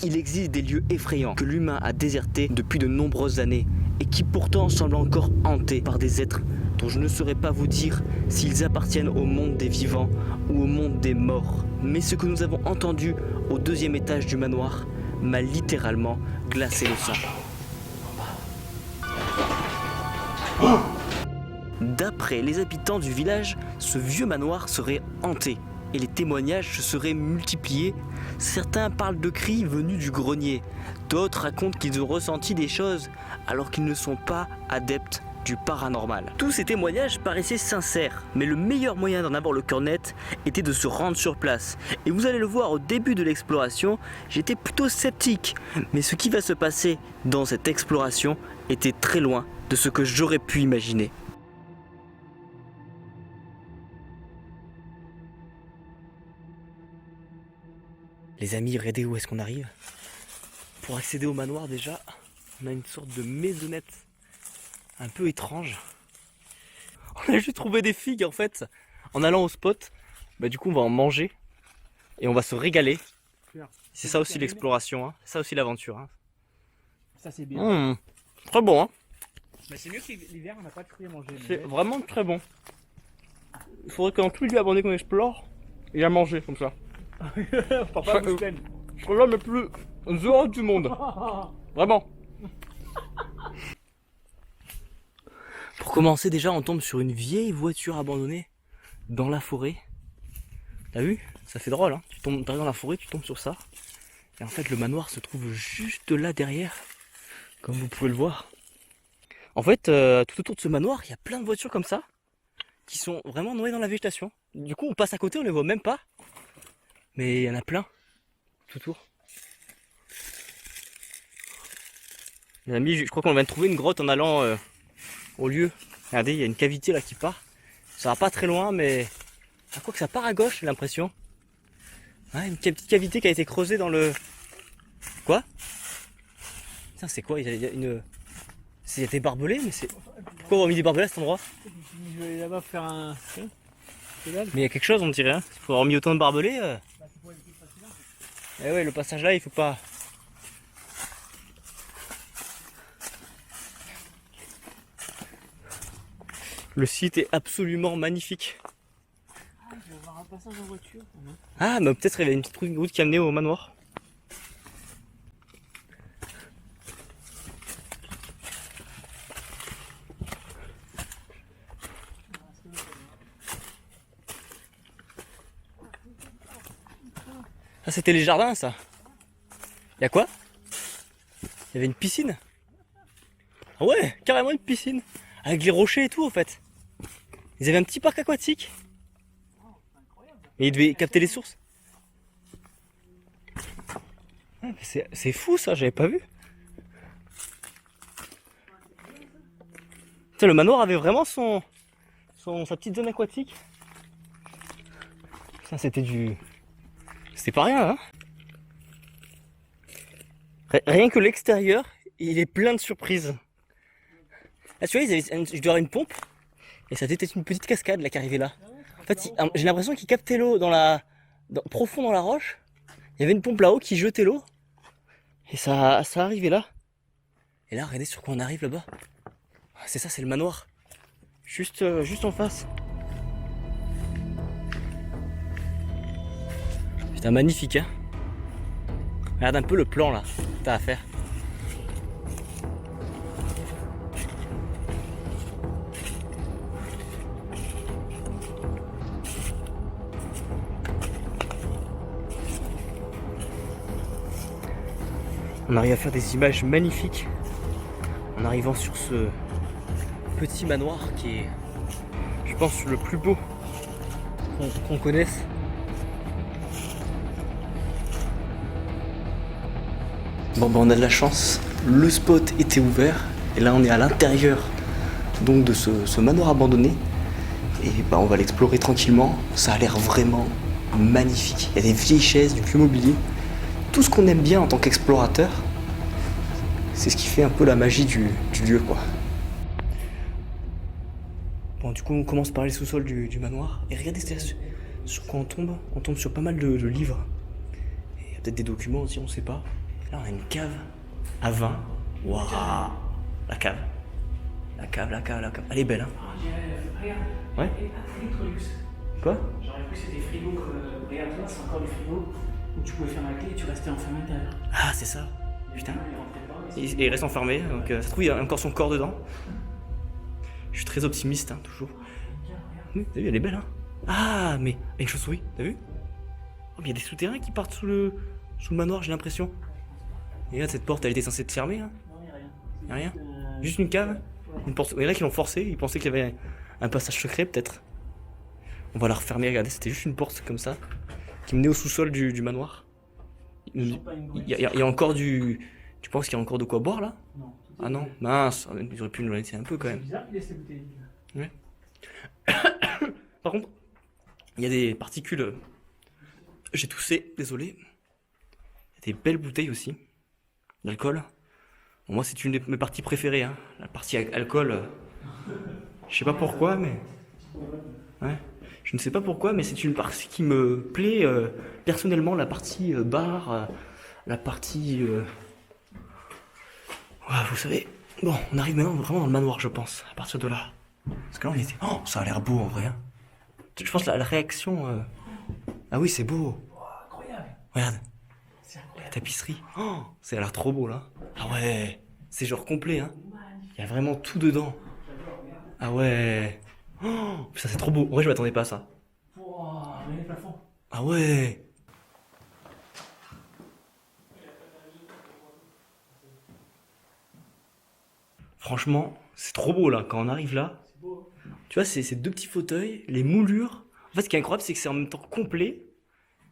Il existe des lieux effrayants que l'humain a désertés depuis de nombreuses années et qui pourtant semblent encore hantés par des êtres dont je ne saurais pas vous dire s'ils appartiennent au monde des vivants ou au monde des morts. Mais ce que nous avons entendu au 2e étage du manoir m'a littéralement glacé le sang. D'après les habitants du village, ce vieux manoir serait hanté et les témoignages se seraient multipliés. Certains parlent de cris venus du grenier, d'autres racontent qu'ils ont ressenti des choses alors qu'ils ne sont pas adeptes du paranormal. Tous ces témoignages paraissaient sincères, mais le meilleur moyen d'en avoir le cœur net était de se rendre sur place. Et vous allez le voir au début de l'exploration, j'étais plutôt sceptique, mais ce qui va se passer dans cette exploration était très loin de ce que j'aurais pu imaginer. Les amis, regardez où est-ce qu'on arrive. Pour accéder au manoir déjà, on a une sorte de maisonnette un peu étrange. On a juste trouvé des figues en fait. En allant au spot, bah du coup on va en manger et on va se régaler. C'est ça aussi l'exploration, hein. C'est ça aussi l'aventure. Hein. Ça c'est bien. Très bon hein. Mais c'est mieux que l'hiver, on n'a pas de fruits à manger. C'est vraiment très bon. Il faudrait que dans tous les lieux abandonnés qu'on explore, il y a à manger comme ça. Papa vous plaît. Je suis l'homme le plus heureux du monde. Vraiment. Pour commencer déjà on tombe sur une vieille voiture abandonnée dans la forêt. T'as vu? Ça fait drôle hein. T'arrives dans la forêt, tu tombes sur ça. Et en fait le manoir se trouve juste là derrière. Comme vous pouvez le voir. En fait tout autour de ce manoir il y a plein de voitures comme ça. Qui sont vraiment noyées dans la végétation. Du coup on passe à côté, on les voit même pas. Mais il y en a plein. Tout autour. Les amis, je crois qu'on vient de trouver une grotte en allant au lieu. Regardez, il y a une cavité là qui part. Ça va pas très loin, mais à quoi que ça part à gauche, j'ai l'impression. Ouais, une petite cavité qui a été creusée dans le. Quoi? Putain, c'est quoi? Il y a une. C'est des barbelés, mais c'est. Pourquoi on a mis des barbelés à cet endroit? Je vais aller là-bas faire un. Mais il y a quelque chose, on dirait. Hein. Il faut avoir mis autant de barbelés. Eh ouais, le passage là, il faut pas. Le site est absolument magnifique. Ah, je vais voir un passage en voiture. Ah, mais peut-être il y avait une petite route qui amenait au manoir. Ça, c'était les jardins, ça. Y'a quoi? Il y avait une piscine. Ah ouais, carrément une piscine. Avec les rochers et tout, en fait. Ils avaient un petit parc aquatique. Et ils devaient capter les sources. Ah, c'est fou ça, j'avais pas vu. Tiens, le manoir avait vraiment sa petite zone aquatique. Ça, c'était du... C'était pas rien, hein. Rien que l'extérieur, il est plein de surprises. Là, tu vois, il doit y avoir une pompe. Et ça était une petite cascade là qui arrivait là. En fait, j'ai l'impression qu'il captait l'eau profond dans la roche. Il y avait une pompe là-haut qui jetait l'eau. Et ça arrivait là. Et là, regardez sur quoi on arrive là-bas. C'est ça, c'est le manoir. Juste en face. Putain, magnifique, hein. Regarde un peu le plan là, que t'as à faire. On arrive à faire des images magnifiques en arrivant sur ce petit manoir qui est, je pense, le plus beau qu'on connaisse. Bon, on a de la chance, le spot était ouvert et là on est à l'intérieur donc de ce manoir abandonné et bah, on va l'explorer tranquillement. Ça a l'air vraiment magnifique. Il y a des vieilles chaises, du vieux mobilier. Tout ce qu'on aime bien en tant qu'explorateur, c'est ce qui fait un peu la magie du lieu, quoi. Bon, du coup, on commence par les sous-sols du manoir. Et regardez sur quoi on tombe. On tombe sur pas mal de livres. Et il y a peut-être des documents aussi, on sait pas. Là, on a une cave à vin. Waouh. La cave. La cave. Elle est belle, hein. Regarde. Ouais. Electrolux. Quoi? J'aurais cru que c'était frigo. Regarde, là, c'est encore du frigo où tu pouvais fermer la clé et tu restais enfermé à l'intérieur. Ah, c'est ça. Putain. Il rentrait pas, mais Il reste enfermé, donc ça se trouve, il y a encore son corps dedans. Je suis très optimiste, hein, toujours. Oui, t'as vu, elle est belle, hein. Ah, mais une chauve-souris, t'as vu? Oh, mais il y a des souterrains qui partent sous le manoir, j'ai l'impression. Et regarde, cette porte, elle était censée être fermée, hein. non, il n'y a rien. Y a rien. Euh, Juste une cave. Une porte. Il y en a qui l'ont forcé, ils pensaient qu'il y avait un passage secret, peut-être. On va la refermer, regardez, c'était juste une porte comme ça, qui menait au sous-sol du manoir. Il y a encore du... Tu penses qu'il y a encore de quoi boire, là? Non. Ah non, mince, ils auraient pu nous laisser un peu quand C'est même. bizarre qu'il laisse les bouteilles. Ouais. Par contre, il y a des particules. J'ai toussé, désolé. Il y a des belles bouteilles aussi. D'alcool. Bon, moi, c'est une de mes parties préférées, hein. La partie alcool. Je sais pas pourquoi, mais. Ouais. Je ne sais pas pourquoi, mais c'est une partie qui me plaît personnellement. La partie bar, la partie. Ouais, vous savez. Bon, on arrive maintenant vraiment dans le manoir, je pense, à partir de là. Parce que là, on était. Oh, ça a l'air beau en vrai. Hein. Je pense la réaction. Ah oui, c'est beau. Oh, incroyable. Regarde, C'est la incroyable. tapisserie. Oh, ça a l'air trop beau là. Ah ouais, c'est genre complet, hein. Il y a vraiment tout dedans. Ah ouais. Oh, ça c'est trop beau. En vrai, je m'attendais pas à ça. Wow, mais les plafonds. Ah ouais. Franchement, c'est trop beau là. Quand on arrive là, C'est beau. tu vois, c'est ces deux petits fauteuils, les moulures. En fait, ce qui est incroyable, c'est que c'est en même temps complet.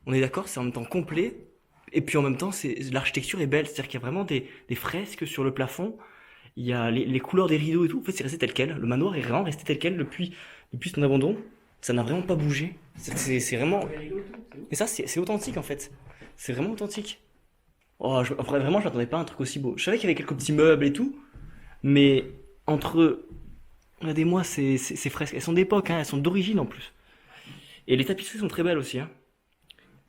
On est d'accord, c'est en même temps complet. Et puis en même temps, l'architecture est belle. C'est-à-dire qu'il y a vraiment des fresques sur le plafond. Il y a les couleurs des rideaux et tout. En fait, c'est resté tel quel. Le manoir est vraiment resté tel quel depuis son abandon. Ça n'a vraiment pas bougé. C'est vraiment. Les rideaux et tout, c'est ouf. Et ça, c'est authentique en fait. C'est vraiment authentique. Oh, vraiment, je m'attendais pas à un truc aussi beau. Je savais qu'il y avait quelques petits meubles et tout. Mais entre. Regardez-moi ces fresques. Elles sont d'époque, hein, elles sont d'origine en plus. Et les tapisseries sont très belles aussi. Hein.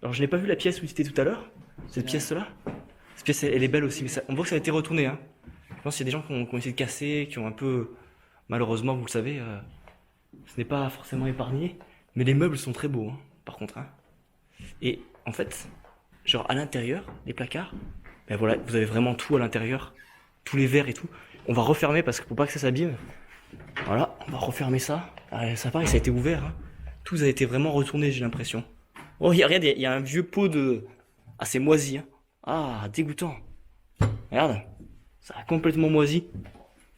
Alors, je n'ai pas vu la pièce où c'était tout à l'heure. Cette pièce-là. Cette pièce, elle est belle aussi. Mais on voit que ça a été retourné. Hein. Je pense qu'il y a des gens qui ont essayé de casser, qui ont un peu. Malheureusement, vous le savez, ce n'est pas forcément épargné. Mais les meubles sont très beaux, hein, par contre. Hein. Et en fait, genre à l'intérieur, les placards, ben voilà, vous avez vraiment tout à l'intérieur. Tous les verres et tout. On va refermer parce que pour pas que ça s'abîme. Voilà, on va refermer ça. Ah, ça pareil, ça a été ouvert. Hein. Tout a été vraiment retourné, j'ai l'impression. Oh, regarde, il y a un vieux pot de. Ah, c'est moisi. Hein. Ah, dégoûtant. Regarde, ça a complètement moisi.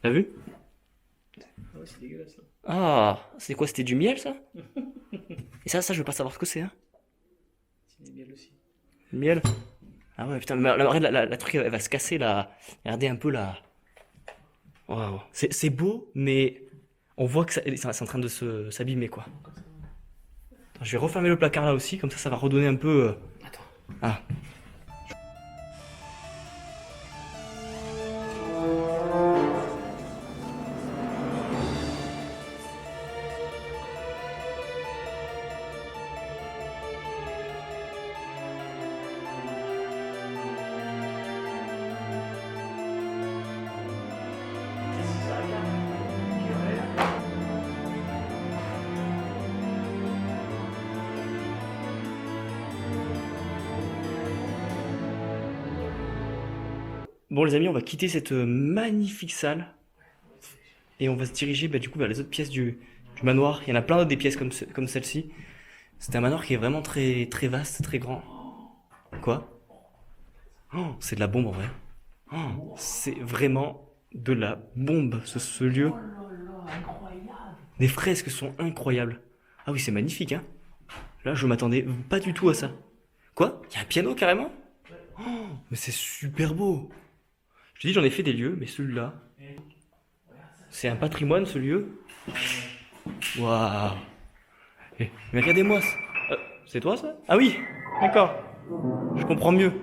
T'as vu? Ah ouais, c'est dégueulasse là. Ah, c'est quoi? C'était du miel, ça? Et ça, je veux pas savoir ce que c'est. Hein. C'est des miels aussi. Le miel? Ah ouais, putain, mais la truc, elle va se casser là. Regardez un peu là. Waouh. C'est beau, mais on voit que c'est en train de s'abîmer, quoi. Attends, je vais refermer le placard là aussi, comme ça va redonner un peu. Attends. Ah. Bon les amis, on va quitter cette magnifique salle et on va se diriger du coup vers les autres pièces du manoir. Il y en a plein d'autres des pièces comme celle-ci. C'est un manoir qui est vraiment très, très vaste, très grand. Quoi? Oh, c'est de la bombe en vrai. Oh, c'est vraiment de la bombe ce lieu. Oh là là, incroyable. Les fresques sont incroyables. Ah oui, c'est magnifique, hein. Là, je m'attendais pas du tout à ça. Quoi? Il y a un piano carrément? Oh, mais c'est super beau. Je te dis, j'en ai fait des lieux, mais celui-là, c'est un patrimoine ce lieu. Waouh. Mais regardez-moi. C'est toi ça? Ah oui, d'accord. Je comprends mieux.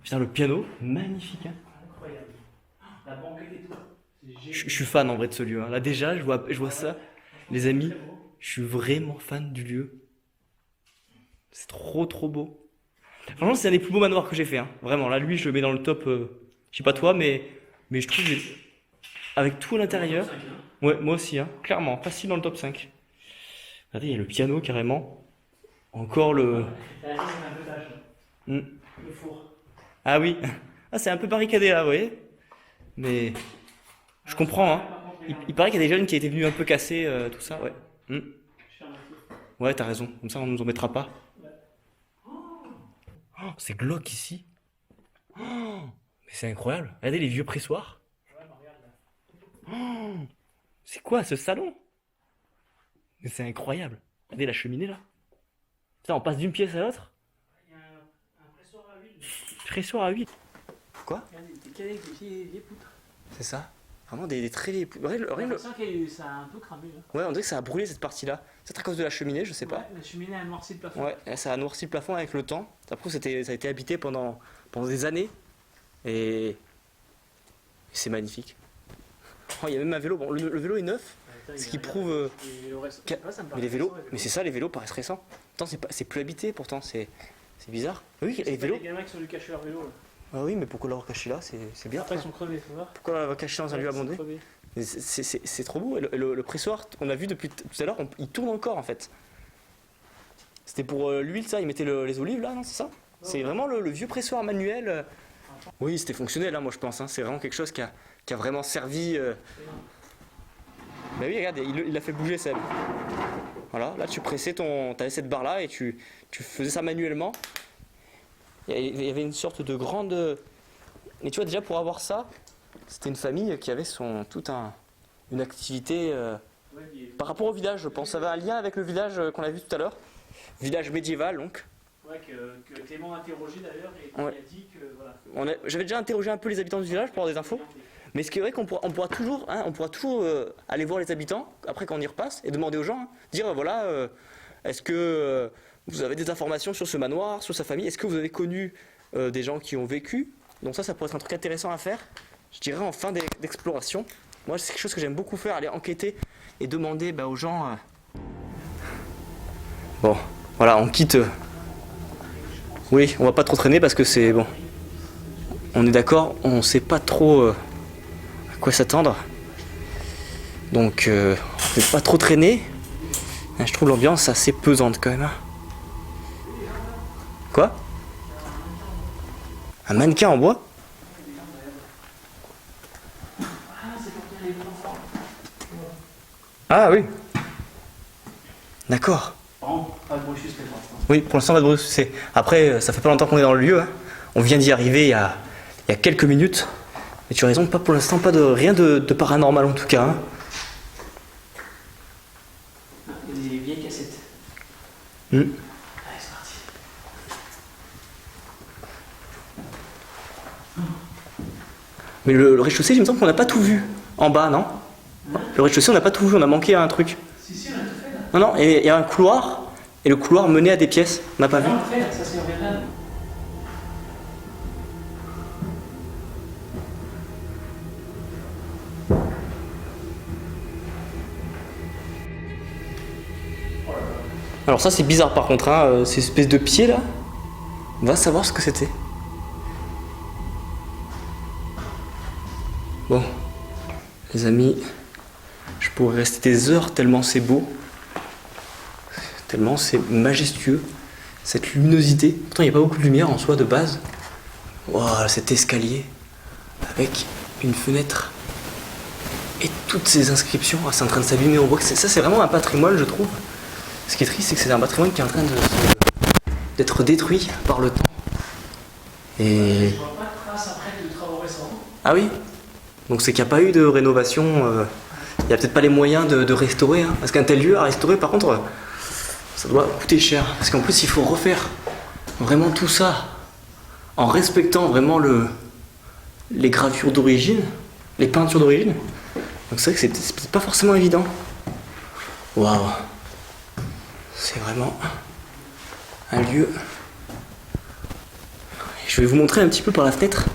Putain, le piano, magnifique. Hein. Incroyable. La banquette et tout. C'est génial. Je suis fan en vrai de ce lieu. Hein. Là déjà, je vois ça. Les amis, je suis vraiment fan du lieu. C'est trop trop beau. Franchement, c'est un des plus beaux manoirs que j'ai fait. Hein. Vraiment, là, lui, je le mets dans le top. Je sais pas toi, mais je trouve avec tout à l'intérieur. Ouais, moi aussi, hein. Clairement, facile dans le top 5. Regardez, il y a le piano carrément. Encore le. Là, ça, c'est un peu d'âge. Hmm. Le four. Ah oui. Ah, c'est un peu barricadé là, vous voyez. Mais je comprends, hein. Il paraît qu'il y a des jeunes qui étaient venus un peu casser tout ça, ouais. Hmm. Ouais, t'as raison. Comme ça, on nous en mettra pas. Oh, c'est glauque ici. Oh, mais c'est incroyable. Regardez les vieux pressoirs. Oh, c'est quoi ce salon? Mais c'est incroyable. Regardez la cheminée là. Putain, on passe d'une pièce à l'autre. Il y a un pressoir à huile. Pressoir à huile. Quoi? Regardez, des cadets avec des vieilles poutres. C'est ça. Vraiment des très... Rien, J'ai l'impression que ça a un peu cramé là. Ouais, on dirait que ça a brûlé cette partie-là. C'est à cause de la cheminée, je sais pas. Ouais, la cheminée a noirci le plafond. Ouais, ça a noirci le plafond avec le temps. Après, ça a été habité pendant des années. Et c'est magnifique. Oh, il y a même un vélo. Bon, le vélo est neuf, ce qui prouve... Mais les vélos, mais c'est ça, les vélos paraissent récents. Pourtant, c'est plus habité, pourtant, c'est bizarre. Oui, les vélos. Il y a des gamins qui sont venus cacher leur vélo. Là. Ah oui, mais pourquoi l'avoir caché là? C'est bien. Après, ils sont crevés, faut voir. Pourquoi l'avoir caché dans un lieu abandonné? C'est trop beau. Et le pressoir, on a vu depuis tout à l'heure, il tourne encore en fait. C'était pour l'huile, ça, ils mettaient les olives là, non, c'est ça? C'est vraiment le vieux pressoir manuel. Oui, c'était fonctionnel, hein, moi je pense. Hein. C'est vraiment quelque chose qui a vraiment servi. Bah oui, regarde, il a fait bouger Seb. Voilà, là tu pressais t'avais cette barre là et tu faisais ça manuellement. Il y avait une sorte de grande. Et tu vois, déjà pour avoir ça, c'était une famille qui avait une activité par rapport au village, je pense. Ça avait un lien avec le village qu'on a vu tout à l'heure. Village médiéval donc. Ouais, que Clément a interrogé d'ailleurs et qui a dit que voilà. J'avais déjà interrogé un peu les habitants du village pour avoir des infos. Mais ce qui est vrai qu'on pourra toujours, aller voir les habitants après quand on y repasse et demander aux gens, hein, dire voilà, est-ce que vous avez des informations sur ce manoir, sur sa famille? Est-ce que vous avez connu des gens qui ont vécu? Donc ça pourrait être un truc intéressant à faire, je dirais en fin d'exploration. Moi, c'est quelque chose que j'aime beaucoup faire, aller enquêter et demander aux gens... Bon, voilà, on quitte... Oui, on va pas trop traîner parce que c'est... Bon, on est d'accord, on sait pas trop à quoi s'attendre. Donc, on ne peut pas trop traîner. Je trouve l'ambiance assez pesante quand même. Quoi? Un mannequin en bois? Ah oui. D'accord. Pas de bruit suspect pour l'instant. Oui, pour l'instant pas de bruit suspect. Après, ça fait pas longtemps qu'on est dans le lieu. Hein. On vient d'y arriver il y a quelques minutes. Mais tu as raison, pas pour l'instant, rien de paranormal en tout cas. Hein. Il y a des vieilles cassettes. Allez, c'est parti. Mais le rez-de-chaussée, il me semble qu'on n'a pas tout vu. En bas, non? Le rez-de-chaussée, on n'a pas tout vu, on a manqué un truc. Si, on a tout fait là. Non, il y a un couloir, et le couloir menait à des pièces. On n'a pas vu. On l'a fait là, ça c'est en Vietnam. Alors ça c'est bizarre par contre, hein, ces espèces de pieds là. On va savoir ce que c'était. Bon, les amis, je pourrais rester des heures tellement c'est beau, tellement c'est majestueux, cette luminosité. Pourtant il n'y a pas beaucoup de lumière en soi de base. Wow, cet escalier avec une fenêtre et toutes ces inscriptions. Ah, c'est en train de s'abîmer, on voit que ça c'est vraiment un patrimoine je trouve. Ce qui est triste, c'est que c'est un patrimoine qui est en train d'être détruit par le temps. Et... Je vois pas de traces après de travaux récents. Ah oui? Donc c'est qu'il n'y a pas eu de rénovation. Il n'y a peut-être pas les moyens de restaurer. Hein. Parce qu'un tel lieu à restaurer, par contre, ça doit coûter cher. Parce qu'en plus, il faut refaire vraiment tout ça en respectant vraiment les gravures d'origine, les peintures d'origine. Donc c'est vrai que c'est pas forcément évident. Waouh! C'est vraiment un lieu. Je vais vous montrer un petit peu par la fenêtre.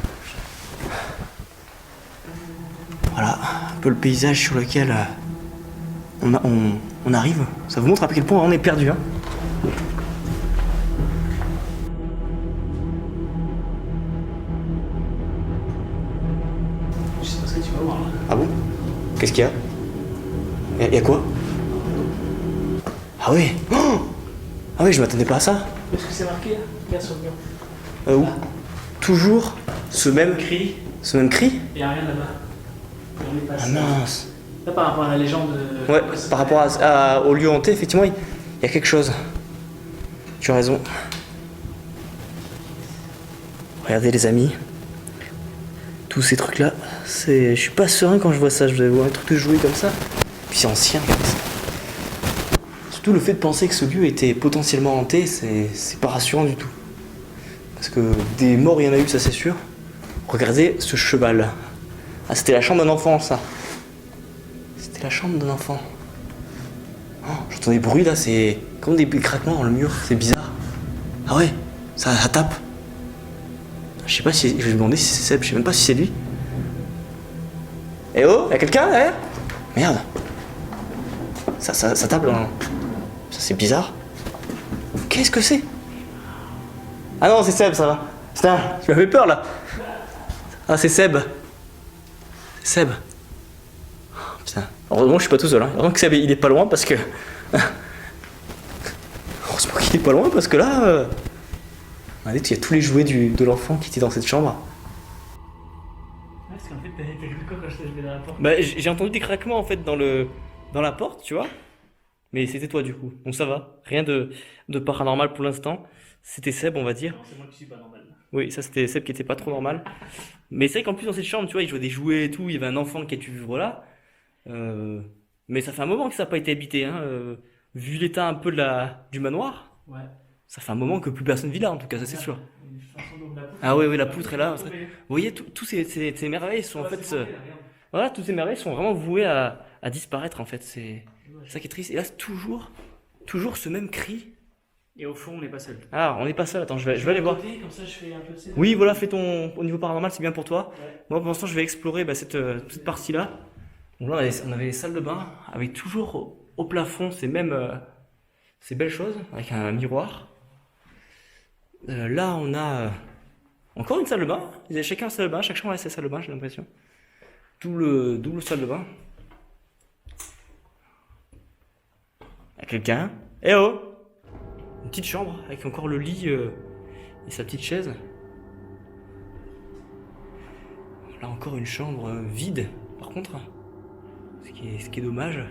Voilà, un peu le paysage sur lequel on arrive. Ça vous montre à quel point on est perdu. Hein. ça, tu vas voir. Ah bon? Qu'est-ce qu'il y a? Y a quoi? Ah oui! Oh, ah oui, je m'attendais pas à ça. Qu'est-ce que c'est marqué là? Regarde sur le mur. Où? Toujours ce même Cri, cri? il n'y a rien là-bas. Et on est Ah passé. mince! Là, par rapport à la légende. Ouais, par rapport au lieu hanté, effectivement, il y a quelque chose. Tu as raison. Regardez les amis. Tous ces trucs-là, je suis pas serein quand je vois ça. Je vais voir un truc de jouer comme ça. Puis c'est ancien, regardez ça. Surtout le fait de penser que ce lieu était potentiellement hanté, c'est pas rassurant du tout. Parce que des morts, il y en a eu, ça c'est sûr. Regardez ce cheval. Ah, c'était la chambre d'un enfant, ça. C'était la chambre d'un enfant. Oh, j'entends des bruits là, c'est comme des craquements dans le mur, c'est bizarre. Ah ouais, ça tape. Je sais pas si. Je vais me demander si c'est Seb, je sais même pas si c'est lui. Eh oh, y'a quelqu'un derrière? Merde. Ça tape là. Ça c'est bizarre. Qu'est-ce que c'est? Ah non, c'est Seb, ça va. Putain, tu m'as fait peur là. Ah, c'est Seb. C'est Seb. Oh, putain. Heureusement, je suis pas tout seul. Hein. Heureusement que Seb il est pas loin parce que. Heureusement qu'il est pas loin parce que là. Regardez, il y a tous les jouets de l'enfant qui étaient dans cette chambre. Ouais, parce qu'en fait, t'as vu quoi quand je t'ai levé dans la porte? Bah, j'ai entendu des craquements en fait dans la porte, tu vois. Mais c'était toi du coup. Donc ça va. Rien de paranormal pour l'instant. C'était Seb, on va dire. Non, c'est moi qui suis pas normal. Oui, ça c'était Seb qui était pas trop normal. Mais c'est vrai qu'en plus dans cette chambre, tu vois, il jouait des jouets et tout. Il y avait un enfant qui a dû vivre là. Mais ça fait un moment que ça n'a pas été habité. Hein. Vu l'état un peu du manoir, Ouais. ça fait un moment que plus personne vit là, en tout cas, ça c'est sûr. Une façon d'ouvrir la porte. Ah oui, la poutre est là. Vous voyez, tous ces merveilles sont en fait. Voilà, toutes ces merveilles sont vraiment vouées à disparaître en fait. C'est ça qui est triste. Et là, c'est toujours ce même cri. Et au fond, on n'est pas seul. Ah, on n'est pas seul. Attends, je vais aller voir. Comme ça, je fais un peu de Oui, voilà, fais ton au niveau paranormal, c'est bien pour toi. Ouais. Moi, pour l'instant, je vais explorer cette partie-là. Donc là, on avait les salles de bain avec toujours au plafond ces belles choses avec un miroir. Là, on a encore une salle de bain. Ils avaient chacun une salle de bain. Chaque chambre a sa salle de bain, j'ai l'impression. Double salle de bain. Il y a quelqu'un. Eh oh! Une petite chambre avec encore le lit et sa petite chaise. Là encore une chambre vide, par contre. Ce qui est dommage.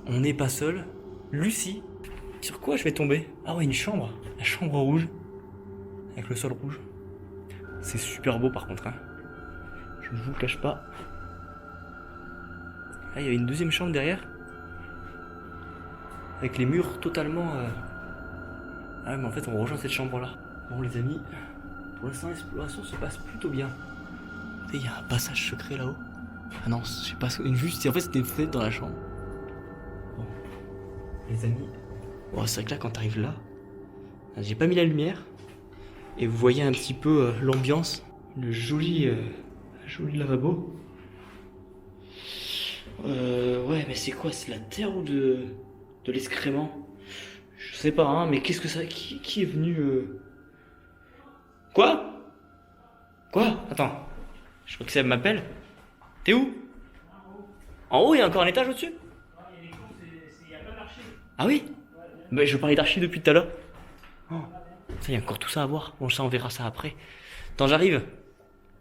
On n'est pas seul. Lucie. Sur quoi je vais tomber? Ah ouais, une chambre. La chambre rouge. Avec le sol rouge. C'est super beau par contre. Hein. Je ne vous le cache pas. Là, il y avait une deuxième chambre derrière. Avec les murs totalement... Ah mais en fait on rejoint cette chambre là. Bon les amis, pour l'instant l'exploration se passe plutôt bien. Il y a un passage secret là-haut. Ah non, je sais pas, en fait c'était une fenêtre dans la chambre. Bon, les amis, bon, c'est vrai que là quand t'arrives là, j'ai pas mis la lumière. Et vous voyez un petit peu l'ambiance, le joli lavabo. Ouais mais c'est quoi, c'est de la terre ou de l'excrément? Je sais pas, hein, mais qu'est-ce que ça... Qui est venu... Quoi? Attends. Je crois que Seb m'appelle. T'es où? En haut, il y a encore un étage au-dessus? Il y a pas d'archives. Ah oui? Bah, je parlais d'archives depuis tout à l'heure. Oh. Ça, il y a encore tout ça à voir. Bon, ça, on verra ça après. Attends, j'arrive,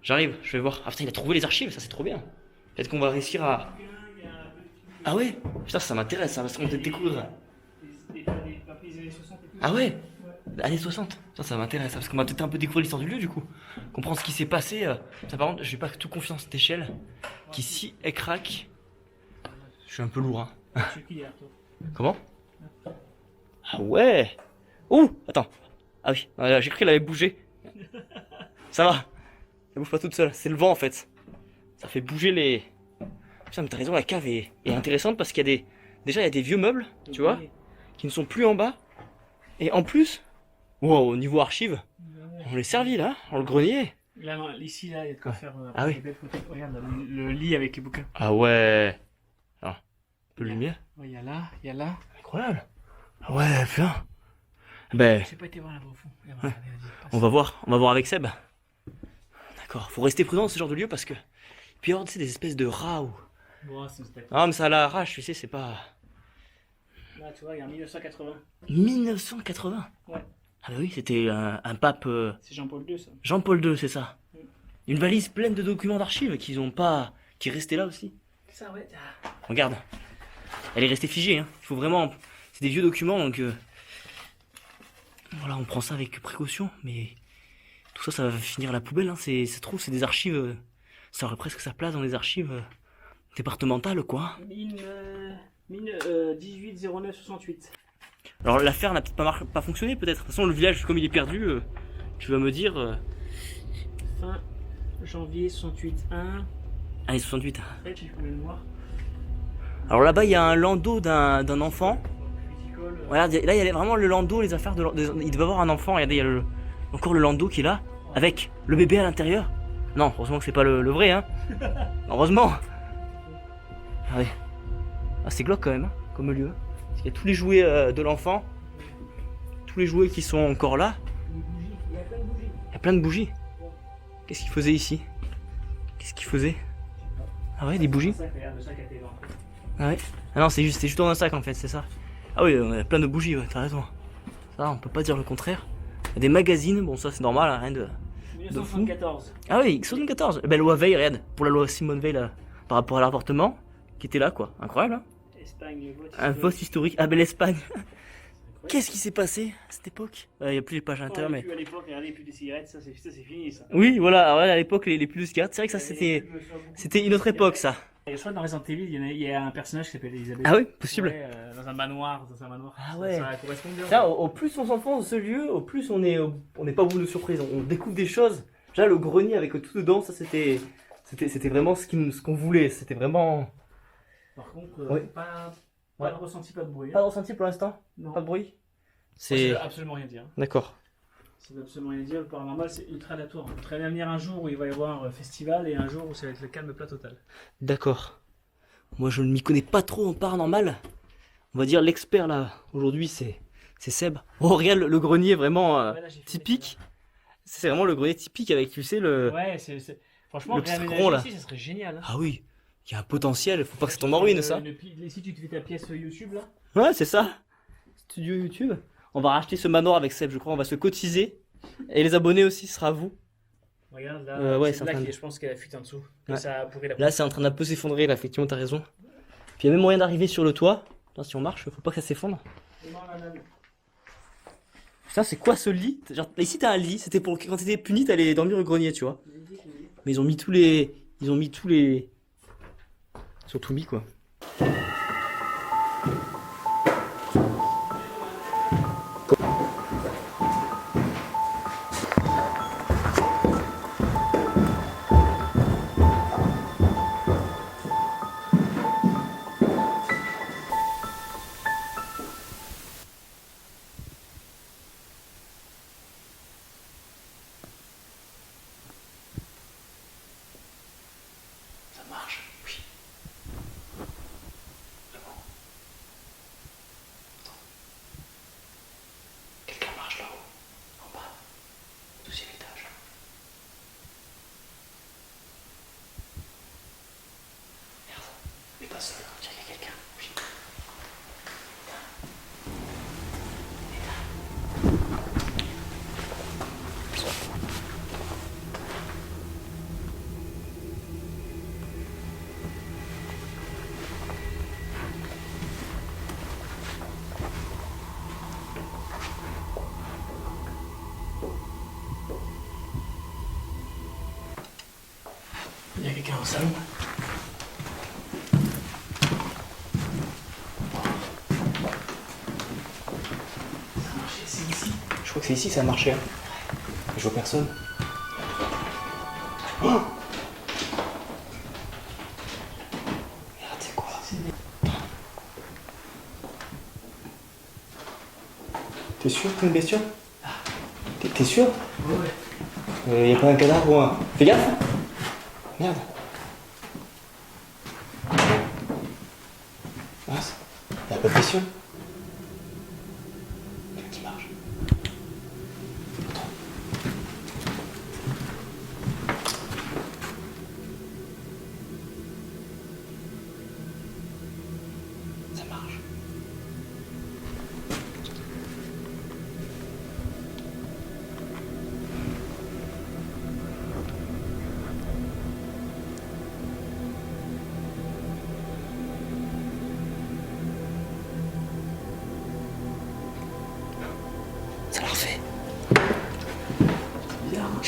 je vais voir. Ah putain, il a trouvé les archives, ça c'est trop bien. Peut-être qu'on va réussir à... Ah ouais? Putain, ça m'intéresse, ça va se découvrir. Des papiers des années 60 et tout. Ah ouais? Années 60. Ça m'intéresse, parce qu'on va peut-être un peu découvrir l'histoire du lieu du coup. Comprendre ce qui s'est passé. Ça, par contre, j'ai pas tout confiance à cette échelle. Qui si elle craque. Je suis un peu lourd, hein. C'est qui derrière toi? Comment? Ah ouais! Ouh! Attends. Ah oui, j'ai cru qu'elle avait bougé. Ça va. Elle bouge pas toute seule. C'est le vent en fait. Ça fait bouger les... Putain, mais t'as raison, la cave est intéressante parce qu'il y a des... Déjà, il y a des vieux meubles, tu vois, qui ne sont plus en bas. Et en plus, wow, au niveau archives, on les servit là, dans le grenier. Là, non, ici, là, il y a de quoi faire Ah oui. des belles photos. Regarde, le lit avec les bouquins. Ah ouais. Alors, un peu de lumière. Ouais, il y a là. Incroyable. Ah ouais, putain. Ben, J'ai pas été voir là-bas au fond. on va voir avec Seb. D'accord, faut rester prudent dans ce genre de lieu parce que... Puis il y a des espèces de rats ou... Bon, c'est un spectacle. Ah mais ça à l'arrache, tu sais, c'est pas... Là, tu vois, il y a 1980. 1980. Ouais. Ah bah oui, c'était un pape... C'est Jean-Paul II, ça. Jean-Paul II, c'est ça. Une valise pleine de documents d'archives qu'ils ont pas... qui est restée là aussi. Ça, ouais. Regarde. Elle est restée figée, hein. Il faut vraiment... C'est des vieux documents, donc... Voilà, on prend ça avec précaution, mais... Tout ça, ça va finir à la poubelle, hein. C'est trop, c'est des archives... Ça aurait presque sa place dans les archives départementales, quoi. 1809-68. Alors l'affaire n'a peut-être pas fonctionné, peut-être. De toute façon, le village, comme il est perdu, tu vas me dire... Fin janvier 68. 1. Allez, 68. Après, tu peux le voir. Alors là-bas, il y a un landau d'un enfant. Viticole. Regarde, là, il y a vraiment le landau, les affaires de... Il devait avoir un enfant, regardez, il y a encore le landau qui est là, avec le bébé à l'intérieur. Non, heureusement que c'est pas le vrai, hein. Heureusement. Regardez. Ah, c'est glauque quand même, hein, comme lieu. Il y a tous les jouets de l'enfant. Tous les jouets qui sont encore là. Il y a plein de bougies. Il y a plein de bougies. Qu'est-ce qu'il faisait ici? Qu'est-ce qu'il faisait? Ah ouais, des bougies? Ah ouais. Ah non, c'est juste dans un sac en fait, c'est ça. Ah oui, on a plein de bougies, ouais, t'as raison. Ça, on peut pas dire le contraire. Il y a des magazines, bon ça c'est normal, hein, rien de... 1974. Ah oui, 74. Ben, loi Veil, regarde, pour la loi Simone Veil là, par rapport à l'avortement, qui était là quoi, incroyable hein. Espagne, Un poste historique, ah ben l'Espagne. Qu'est-ce qui s'est passé à cette époque? Il n'y a plus les pages inter, mais... À l'époque, regardez, plus de cigarettes, ça c'est fini ça. Oui, voilà, alors, à l'époque les plus de cigarettes, c'est vrai que ça c'était une autre époque ça. Et je crois que dans Resident Evil, il y a un personnage qui s'appelle Elisabeth. Ah oui, possible. Ouais, dans un manoir. Ah ouais. Ça correspond bien. Ça, au plus on s'enfonce dans ce lieu, au plus on n'est pas au bout de surprise. On découvre des choses. Déjà le grenier avec tout dedans, ça c'était vraiment ce qu'on voulait. C'était vraiment. Par contre, oui. pas de ressenti, pas de bruit. Pas de ressenti pour l'instant. Non. Pas de bruit. Ça veut absolument rien dire. D'accord. Ça veut absolument rien dire. Le paranormal, c'est ultra aléatoire. On peut très bien venir un jour où il va y avoir un festival et un jour où ça va être le calme plat total. D'accord. Moi, je ne m'y connais pas trop en paranormal. On va dire l'expert là aujourd'hui, c'est Seb. Oh, regarde le grenier vraiment Ouais, là, typique. C'est vraiment le grenier typique avec, tu sais, le. Ouais, franchement, le petit rond là. ici, ça serait génial. Hein. Ah oui, il y a un potentiel. Faut pas que ça tombe en ruine, ça. Ici, tu te fais ta pièce YouTube là. Ouais, c'est ça. Studio YouTube. On va racheter ce manoir avec Seb, je crois. On va se cotiser. Et les abonnés aussi, ce sera à vous. Regarde là, ouais, c'est là je pense qu'elle a fuite en dessous. Ouais. Ça pourrait la... Là, c'est en train d'un peu s'effondrer, là, effectivement, t'as raison. Puis il y a même moyen d'arriver sur le toit. Là, si on marche, faut pas que ça s'effondre. Putain, c'est quoi ce lit? Genre, ici, t'as un lit. C'était pour quand t'étais puni, t'allais dormir au grenier, tu vois. Mais ils ont mis tous les. Ils ont tout mis, quoi. Ça marche, oui. Quelqu'un marche là-haut, en bas, au 12e étage. Merde, mais pas seul, il y a quelqu'un. Oui. Il y a quelqu'un au salon. Ça a marché, c'est ici. Je crois que c'est ici que ça a marché. Hein. Je vois personne. Oh, merde, c'est quoi? T'es sûr que c'est une bestiole? T'es sûr? Ouais. Y a pas un cadavre ou un... Fais gaffe! Merde! Mince! Y'a pas de bestiole? Qui marche? Attends.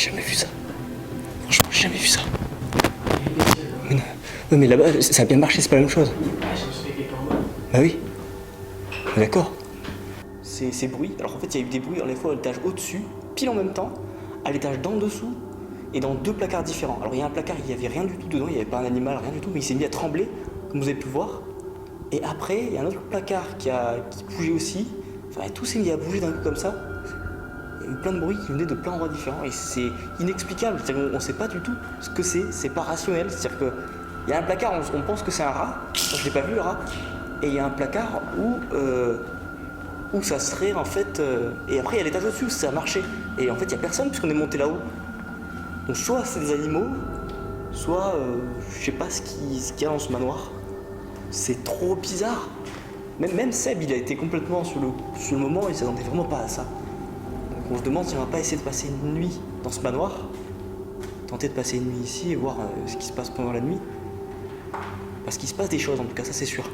J'ai jamais vu ça. Franchement, j'ai jamais vu ça. Mais non. Ouais, mais là-bas, ça a bien marché, c'est pas la même chose. Bah oui. D'accord. Ces bruits, alors en fait, il y a eu des bruits à la fois à l'étage au-dessus, pile en même temps, à l'étage d'en dessous, et dans 2 placards différents. Alors il y a un placard, il n'y avait rien du tout dedans, il n'y avait pas un animal, rien du tout, mais il s'est mis à trembler, comme vous avez pu voir. Et après, il y a un autre placard qui bougeait aussi. Enfin, tout s'est mis à bouger d'un coup comme ça. Il y a eu plein de bruits qui venaient de plein d'endroits différents, et c'est inexplicable. C'est-à-dire qu'on ne sait pas du tout ce que c'est pas rationnel. C'est-à-dire qu'il y a un placard, on pense que c'est un rat, je ne l'ai pas vu le rat, et il y a un placard où ça serait en fait... Et après il y a l'étage au-dessus où ça a marché. Et en fait il n'y a personne puisqu'on est monté là-haut. Donc soit c'est des animaux, soit je sais pas ce qu'il y a dans ce manoir. C'est trop bizarre. Même Seb il a été complètement sur le moment, il s'attendait vraiment pas à ça. Donc on se demande si on va pas essayer de passer une nuit dans ce manoir. Tenter de passer une nuit ici et voir ce qui se passe pendant la nuit. Parce qu'il se passe des choses en tout cas, ça c'est sûr.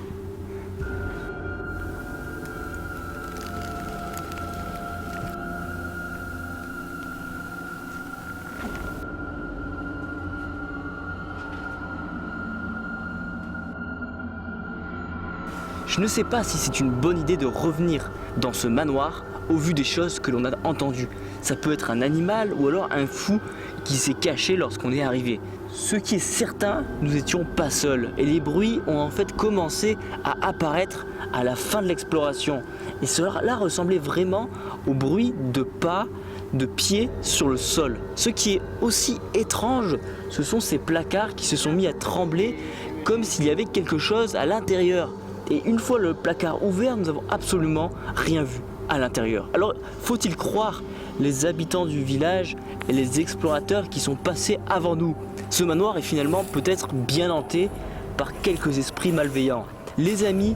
Je ne sais pas si c'est une bonne idée de revenir dans ce manoir au vu des choses que l'on a entendues. Ça peut être un animal ou alors un fou qui s'est caché lorsqu'on est arrivé. Ce qui est certain, nous n'étions pas seuls et les bruits ont en fait commencé à apparaître à la fin de l'exploration. Et cela ressemblait vraiment au bruit de pas, de pieds sur le sol. Ce qui est aussi étrange, ce sont ces placards qui se sont mis à trembler comme s'il y avait quelque chose à l'intérieur. Et une fois le placard ouvert, nous n'avons absolument rien vu à l'intérieur. Alors, faut-il croire les habitants du village et les explorateurs qui sont passés avant nous? Ce manoir est finalement peut-être bien hanté par quelques esprits malveillants. Les amis,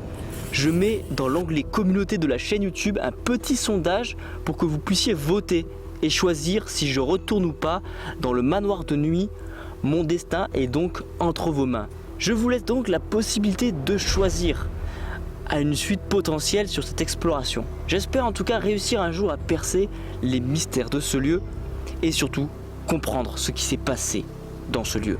je mets dans l'onglet communauté de la chaîne YouTube un petit sondage pour que vous puissiez voter et choisir si je retourne ou pas dans le manoir de nuit. Mon destin est donc entre vos mains. Je vous laisse donc la possibilité de choisir à une suite potentielle sur cette exploration. J'espère en tout cas réussir un jour à percer les mystères de ce lieu et surtout comprendre ce qui s'est passé dans ce lieu.